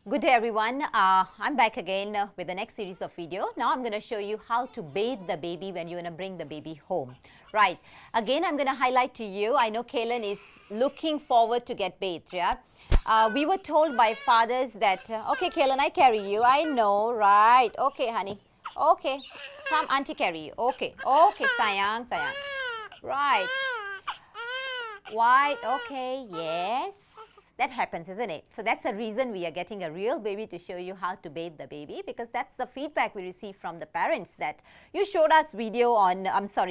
Good day everyone, I'm back again with the next series of video. Now I'm going to show you how to bathe the baby when you're going to bring the baby home. Right, again I'm going to highlight to you, I know Kaylin is looking forward to get bathed, yeah. We were told by fathers that, okay Kaylin, I carry you, I know, right, okay honey, okay, come auntie carry you, okay, sayang, right, white, okay, yes. That happens, isn't it? So that's the reason we are getting a real baby to show you how to bathe the baby, because that's the feedback we receive from the parents that you showed us video on,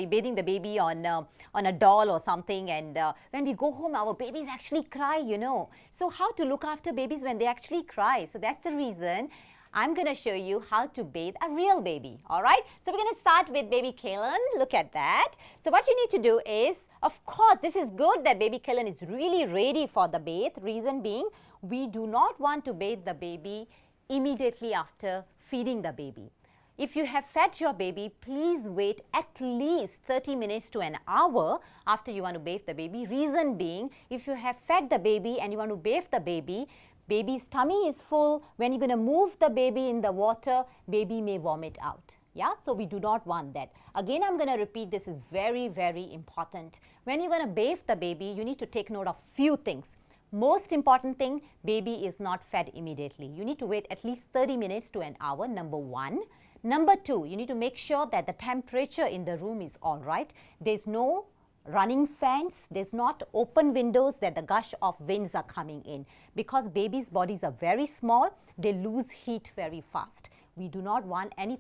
bathing the baby on a doll or something, and when we go home our babies actually cry, you know. So how to look after babies when they actually cry? So that's the reason I'm going to show you how to bathe a real baby, alright? So we're going to start with baby Kaylin. Look at that. So what you need to do is, of course, this is good that baby Kaylin is really ready for the bath. Reason being, we do not want to bathe the baby immediately after feeding the baby. If you have fed your baby, please wait at least 30 minutes to an hour after you want to bathe the baby. Reason being, if you have fed the baby and you want to bathe the baby, baby's tummy is full. When you're going to move the baby in the water, baby may vomit out. Yeah, so we do not want that. Again, I'm going to repeat, this is very, very important. When you're going to bathe the baby, you need to take note of few things. Most important thing, baby is not fed immediately. You need to wait at least 30 minutes to an hour, number one. Number two, you need to make sure that the temperature in the room is all right. There's no running fans, there's not open windows that the gush of winds are coming in, because babies' bodies are very small, they lose heat very fast. We do not want any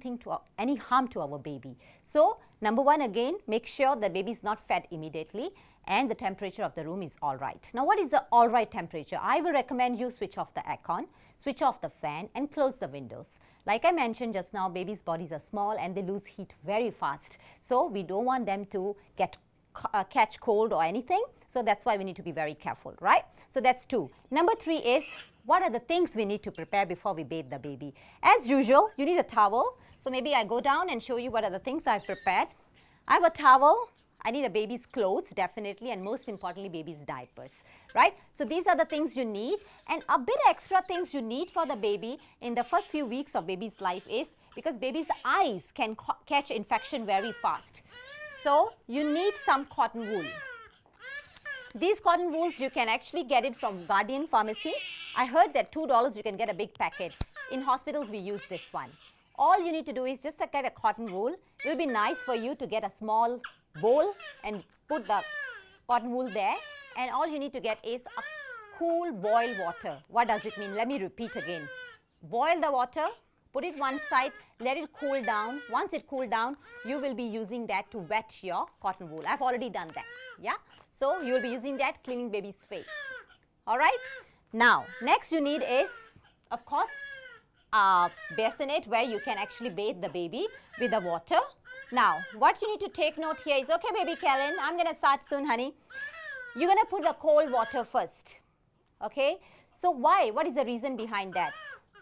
harm to our baby. So number one, again, make sure the baby is not fed immediately and the temperature of the room is all right. Now what is the all right temperature? I will recommend you switch off the aircon, switch off the fan and close the windows. Like I mentioned just now, babies' bodies are small and they lose heat very fast. So we don't want them to catch cold or anything. So that's why we need to be very careful, right? So that's two. Number three is, what are the things we need to prepare before we bathe the baby? As usual, you need a towel. So maybe I go down and show you what are the things I've prepared. I have a towel. I need a baby's clothes, definitely, and most importantly, baby's diapers, right? So these are the things you need, and a bit extra things you need for the baby in the first few weeks of baby's life is, because baby's eyes can catch infection very fast. So you need some cotton wool. These cotton wools, you can actually get it from Guardian Pharmacy. I heard that $2 you can get a big packet. In hospitals, we use this one. All you need to do is just get a cotton wool. It will be nice for you to get a small bowl and put the cotton wool there. And all you need to get is a cool boiled water. What does it mean? Let me repeat again. Boil the water, put it one side, let it cool down. Once it cool down, you will be using that to wet your cotton wool. I've already done that. Yeah. So you will be using that cleaning baby's face. Alright. Now, next you need is, of course, a bassinet where you can actually bathe the baby with the water. Now, what you need to take note here is, okay baby Kaylin, I'm going to start soon honey. You're going to put the cold water first. Okay. So why? What is the reason behind that?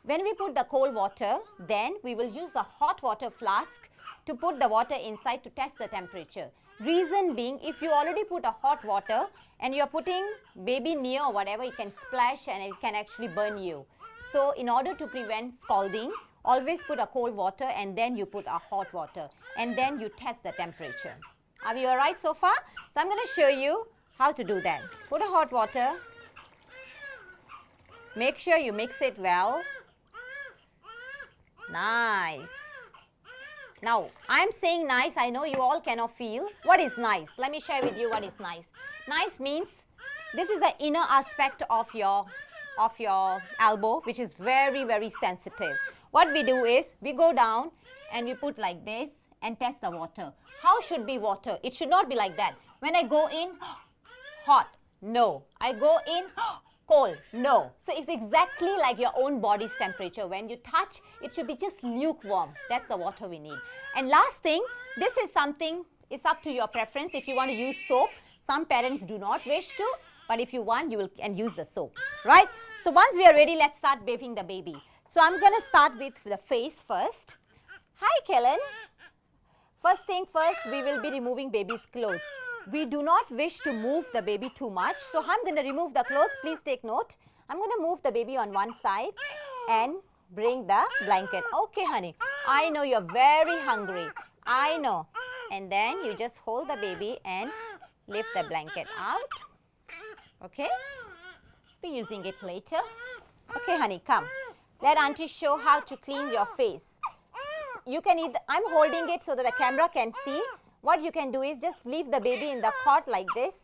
When we put the cold water, then we will use a hot water flask to put the water inside to test the temperature. Reason being, if you already put a hot water and you are putting baby near or whatever, it can splash and it can actually burn you. So in order to prevent scalding, always put a cold water and then you put a hot water and then you test the temperature. Are we alright so far? So I'm going to show you how to do that. Put a hot water. Make sure you mix it well. Nice. Now, I'm saying nice. I know you all cannot feel. What is nice? Let me share with you what is nice. Nice means this is the inner aspect of your elbow, which is very, very sensitive. What we do is, we go down and we put like this and test the water. How should be water? It should not be like that. When I go in, hot, no. I go in, cold, no. So it's exactly like your own body's temperature. When you touch, it should be just lukewarm. That's the water we need. And last thing, this is something, it's up to your preference. If you want to use soap, some parents do not wish to, but if you want, you can use the soap, right? So once we are ready, let's start bathing the baby. So I'm going to start with the face first. Hi, Kaylin. First thing first, we will be removing baby's clothes. We do not wish to move the baby too much. So I'm going to remove the clothes. Please take note. I'm going to move the baby on one side and bring the blanket. Okay, honey. I know you're very hungry. I know. And then you just hold the baby and lift the blanket out. Okay? Be using it later. Okay, honey, come. Let auntie show how to clean your face. You can either, I'm holding it so that the camera can see. What you can do is just leave the baby in the cot like this.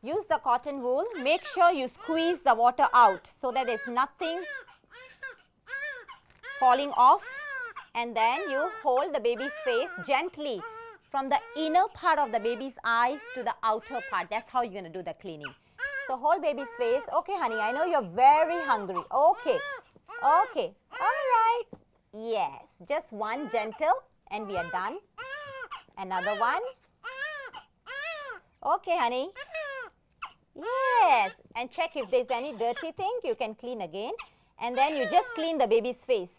Use the cotton wool. Make sure you squeeze the water out so that there's nothing falling off. And then you hold the baby's face gently from the inner part of the baby's eyes to the outer part. That's how you're going to do the cleaning. So hold baby's face. Okay, honey, I know you're very hungry. Okay. Okay. All right. Yes. Just one gentle and we are done. Another one. Okay, honey. Yes. And check if there's any dirty thing, you can clean again. And then you just clean the baby's face.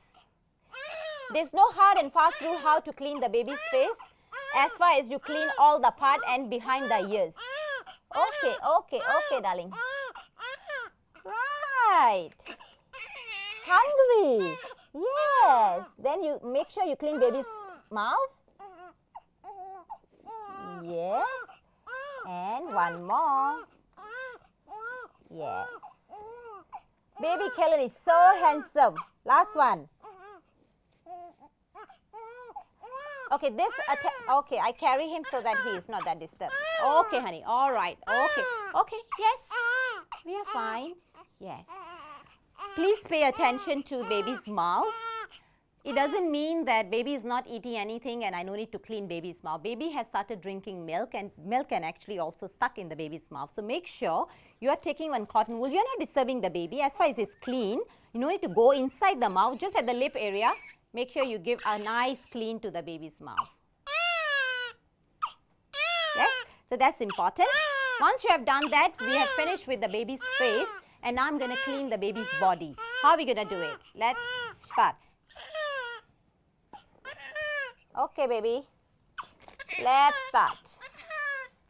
There's no hard and fast rule how to clean the baby's face as far as you clean all the part and behind the ears. Okay, okay, okay, darling. Right. Hungry. Yes. Then you make sure you clean baby's mouth. Yes. And one more. Yes. Baby Kellen is so handsome. Last one. Okay, okay, I carry him so that he is not that disturbed. Okay, honey. All right. Okay. Okay. Yes. We are fine. Yes. Please pay attention to baby's mouth. It doesn't mean that baby is not eating anything and I no need to clean baby's mouth. Baby has started drinking milk and milk can actually also stuck in the baby's mouth. So make sure you are taking one cotton wool. You are not disturbing the baby. As far as it's clean, you no need to go inside the mouth, just at the lip area. Make sure you give a nice clean to the baby's mouth. Yes, so that's important. Once you have done that, we have finished with the baby's face and now I'm going to clean the baby's body. How are we going to do it? Let's start. Okay, baby. Let's start.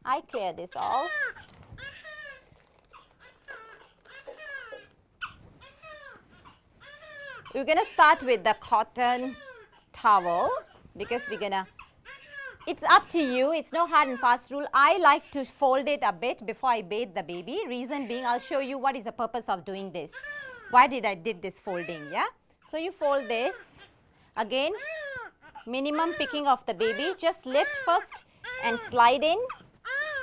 I clear this all. We're going to start with the cotton towel because we're going to, it's up to you. It's no hard and fast rule. I like to fold it a bit before I bathe the baby. Reason being, I'll show you what is the purpose of doing this. Why did I did this folding, yeah? So you fold this. Again, minimum picking of the baby. Just lift first and slide in.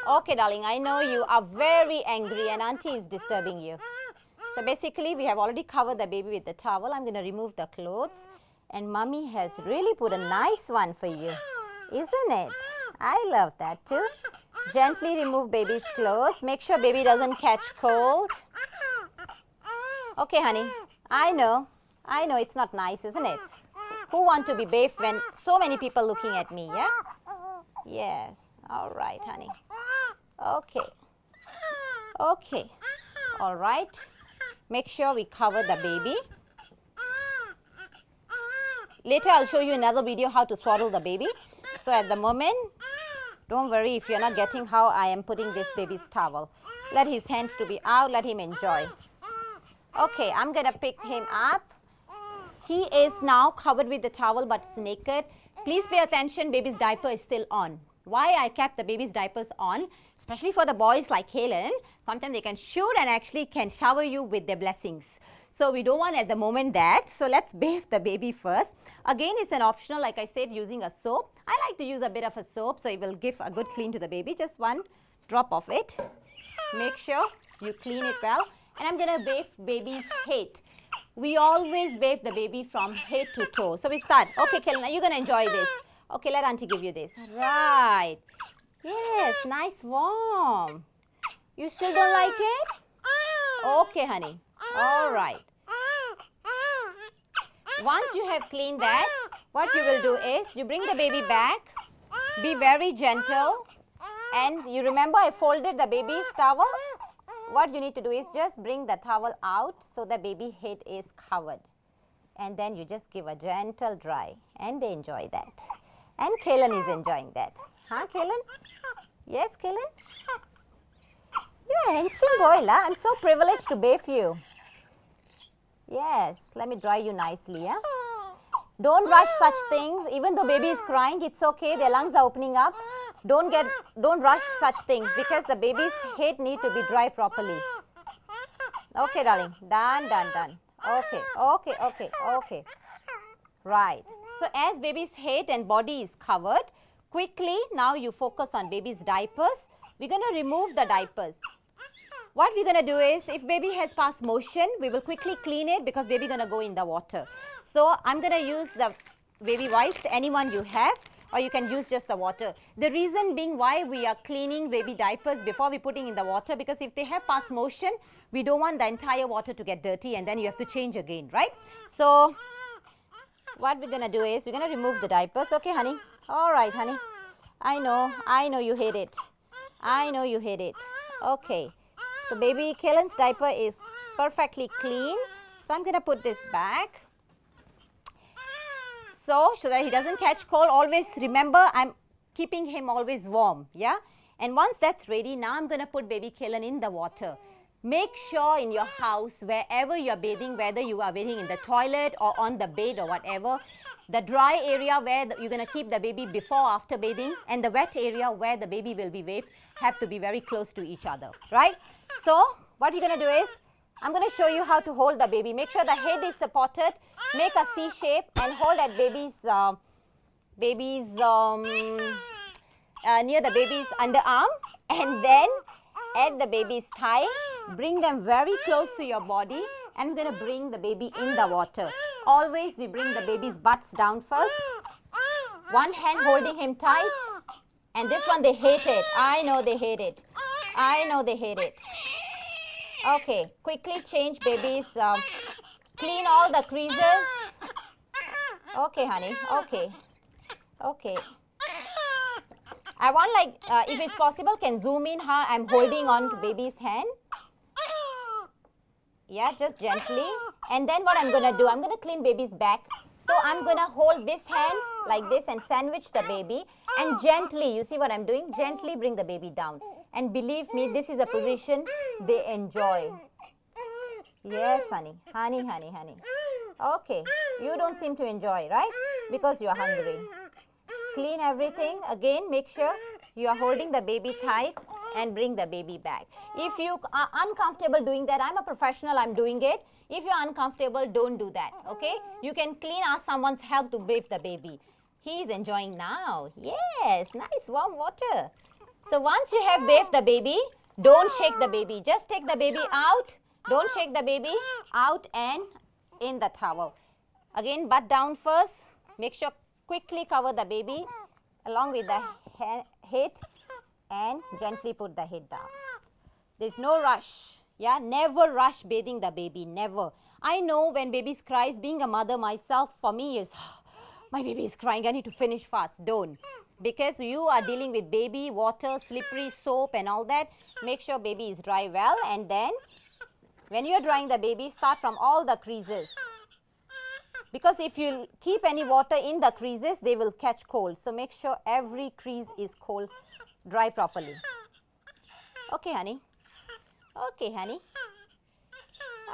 Okay, darling, I know you are very angry and auntie is disturbing you. So basically, we have already covered the baby with the towel. I'm going to remove the clothes. And mommy has really put a nice one for you. Isn't it? I love that too. Gently remove baby's clothes. Make sure baby doesn't catch cold. Okay, honey. I know it's not nice, isn't it? Who want to be bathed when so many people looking at me, yeah? Yes. All right, honey. Okay. Okay. All right. Make sure we cover the baby. Later, I'll show you another video how to swaddle the baby. So at the moment, don't worry if you're not getting how I am putting this baby's towel. Let his hands to be out. Let him enjoy. Okay, I'm going to pick him up. He is now covered with the towel but it's naked. Please pay attention, baby's diaper is still on. Why I kept the baby's diapers on, especially for the boys like Helen, sometimes they can shoot and actually can shower you with their blessings. So we don't want at the moment that. So let's bathe the baby first. Again, it's an optional, like I said, using a soap. I like to use a bit of a soap so it will give a good clean to the baby. Just one drop of it. Make sure you clean it well. And I'm going to bathe baby's head. We always bathe the baby from head to toe. So we start. Okay, Kelena, you're going to enjoy this. Okay, let auntie give you this. Right. Yes, nice warm. You still don't like it? Okay, honey. All right. Once you have cleaned that, what you will do is you bring the baby back. Be very gentle. And you remember I folded the baby's towel? What you need to do is just bring the towel out so the baby head is covered. And then you just give a gentle dry. And they enjoy that. And Kalen is enjoying that. Huh, Kalen? Yes, Kalen? You're a handsome boy, la. I'm so privileged to bathe you. Yes, let me dry you nicely, yeah? Don't rush such things. Even though baby is crying, it's okay. Their lungs are opening up. Don't rush such things because the baby's head need to be dry properly. Okay, darling. Done, done, done. Okay, okay, okay, okay. Right. So as baby's head and body is covered, quickly now you focus on baby's diapers. We're going to remove the diapers. What we're going to do is, if baby has passed motion, we will quickly clean it because baby going to go in the water. So I'm going to use the baby wipes, anyone you have, or you can use just the water. The reason being why we are cleaning baby diapers before we putting in the water, because if they have passed motion, we don't want the entire water to get dirty and then you have to change again, right? So what we're going to do is, we're going to remove the diapers. Okay, honey? All right, honey. I know you hate it. I know you hate it. Okay. So baby Kalen's diaper is perfectly clean. So I'm going to put this back. So that he doesn't catch cold, always remember I'm keeping him always warm, yeah? And once that's ready, now I'm going to put baby Kalen in the water. Make sure in your house, wherever you're bathing, whether you are bathing in the toilet or on the bed or whatever, the dry area where you're going to keep the baby before after bathing and the wet area where the baby will be bathed have to be very close to each other, right? So what you're going to do is, I'm going to show you how to hold the baby. Make sure the head is supported, make a C shape and hold at baby's near the baby's underarm, and then at the baby's thigh, bring them very close to your body, and we're going to bring the baby in the water. Always we bring the baby's butts down first, one hand holding him tight, and this one they hate it. I know they hate it. I know they hate it. Okay, quickly change baby's, clean all the creases. Okay, honey, okay, okay. I want, like, if it's possible, can zoom in how I'm holding on to baby's hand. Yeah, just gently. And then what I'm going to do, I'm going to clean baby's back. So I'm going to hold this hand like this and sandwich the baby. And gently, you see what I'm doing? Gently bring the baby down. And believe me, this is a position they enjoy. Yes, honey. Honey, honey, honey. Okay. You don't seem to enjoy, right? Because you are hungry. Clean everything. Again, make sure you are holding the baby tight and bring the baby back. If you are uncomfortable doing that, I'm a professional, I'm doing it. If you're uncomfortable, don't do that, okay? You can clean, ask someone's help to bathe the baby. He is enjoying now. Yes, nice warm water. So once you have bathed the baby, don't shake the baby. Just take the baby out. Don't shake the baby out and in the towel. Again, butt down first. Make sure quickly cover the baby along with the head and gently put the head down. There's no rush. Yeah, never rush bathing the baby, never. I know when babies cries, being a mother myself, for me is, my baby is crying, I need to finish fast. Don't. Because you are dealing with baby, water, slippery, soap and all that. Make sure baby is dry well, and then when you are drying the baby, start from all the creases. Because if you keep any water in the creases, they will catch cold. So make sure every crease is cold, dry properly. Okay, honey. Okay, honey.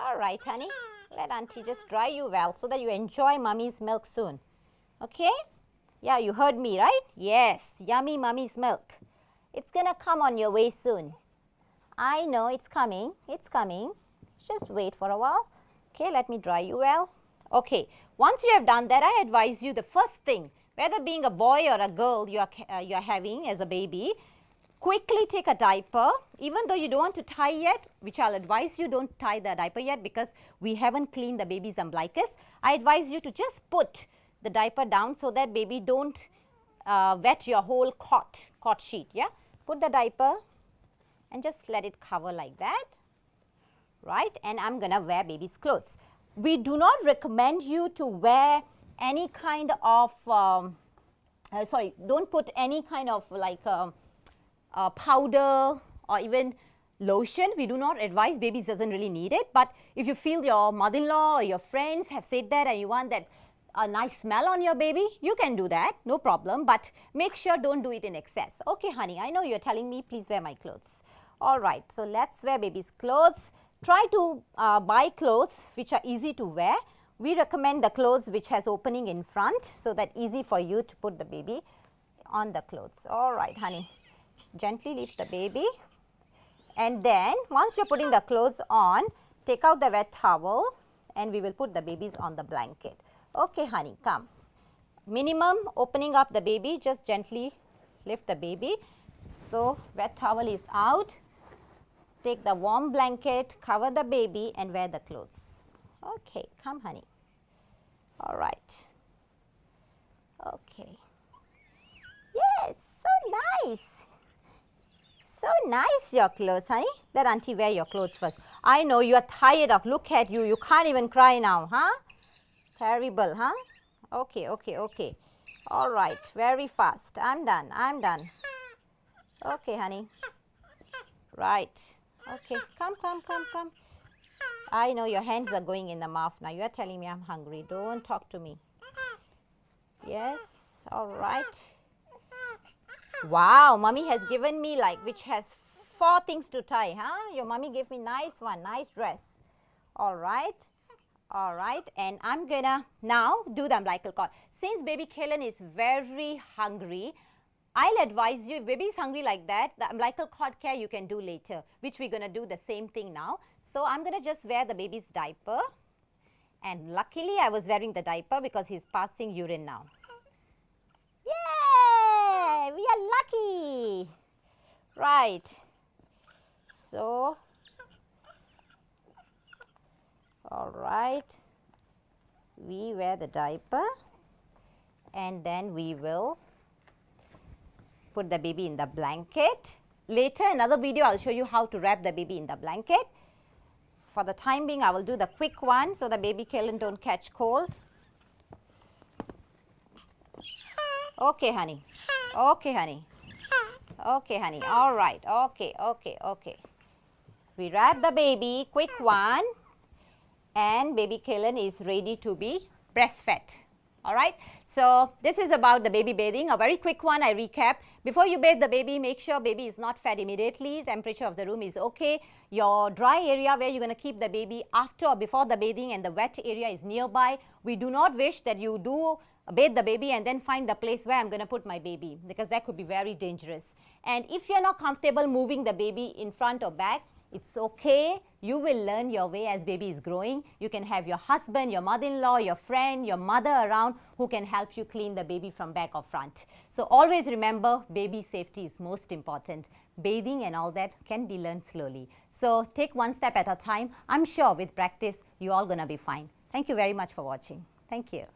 All right, honey. Let auntie just dry you well so that you enjoy mommy's milk soon. Okay? Yeah, you heard me, right? Yes, yummy mommy's milk. It's gonna come on your way soon. I know it's coming. It's coming. Just wait for a while. Okay, let me dry you well. Okay, once you have done that, I advise you the first thing, whether being a boy or a girl you are having as a baby, quickly take a diaper, even though you don't want to tie yet, which I'll advise you don't tie the diaper yet because we haven't cleaned the baby's umbilicus. I advise you to just put the diaper down so that baby don't wet your whole cot sheet, yeah. Put the diaper and just let it cover like that, right? And I'm gonna wear baby's clothes. We do not recommend you to wear any kind of, don't put any kind of like powder or even lotion. We do not advise, babies doesn't really need it. But if you feel your mother-in-law or your friends have said that and you want that a nice smell on your baby, you can do that, no problem. But make sure don't do it in excess. Okay, honey, I know you're telling me, please wear my clothes. All right, so let's wear baby's clothes. try to buy clothes which are easy to wear. We recommend the clothes which has opening in front, so that easy for you to put the baby on the clothes. All right, honey. Gently lift the baby, and then once you're putting the clothes on, take out the wet towel and we will put the babies on the blanket. Okay, honey, come. Minimum opening up the baby, just gently lift the baby. So, wet towel is out. Take the warm blanket, cover the baby and wear the clothes. Okay, come honey. All right. Okay. Yes, so nice. So nice your clothes, honey. Let auntie wear your clothes first. I know you are tired of, look at you, you can't even cry now, huh? Terrible, huh? Okay, okay, okay. All right, very fast. I'm done, I'm done. Okay, honey. Right. Okay, come. I know your hands are going in the mouth now. You are telling me I'm hungry. Don't talk to me. Yes, all right. Wow, mommy has given me like, which has 4 things to tie, huh? Your mommy gave me nice one, nice dress. All right. All right, and I'm gonna now do the umbilical cord. Since baby Kalen is very hungry, I'll advise you, if baby is hungry like that, the umbilical cord care you can do later, which we're gonna do the same thing now. So I'm gonna just wear the baby's diaper, and luckily I was wearing the diaper because he's passing urine now. Yay! We are lucky. Right. So, all right. We wear the diaper and then we will put the baby in the blanket. Later, another video, I'll show you how to wrap the baby in the blanket. For the time being, I will do the quick one so the baby Kalen don't catch cold. Okay, honey. Okay, honey. Okay, honey. All right. Okay. We wrap the baby, quick one, and baby Kalen is ready to be breastfed. All right. So this is about the baby bathing. A very quick one, I recap. Before you bathe the baby, make sure baby is not fed immediately. Temperature of the room is okay. Your dry area where you're going to keep the baby after or before the bathing, and the wet area is nearby. We do not wish that you do bathe the baby and then find the place where I'm going to put my baby, because that could be very dangerous. And if you're not comfortable moving the baby in front or back, it's okay. You will learn your way as baby is growing. You can have your husband, your mother-in-law, your friend, your mother around who can help you clean the baby from back or front. So always remember, baby safety is most important. Bathing and all that can be learned slowly. So take one step at a time. I'm sure with practice, you're all going to be fine. Thank you very much for watching. Thank you.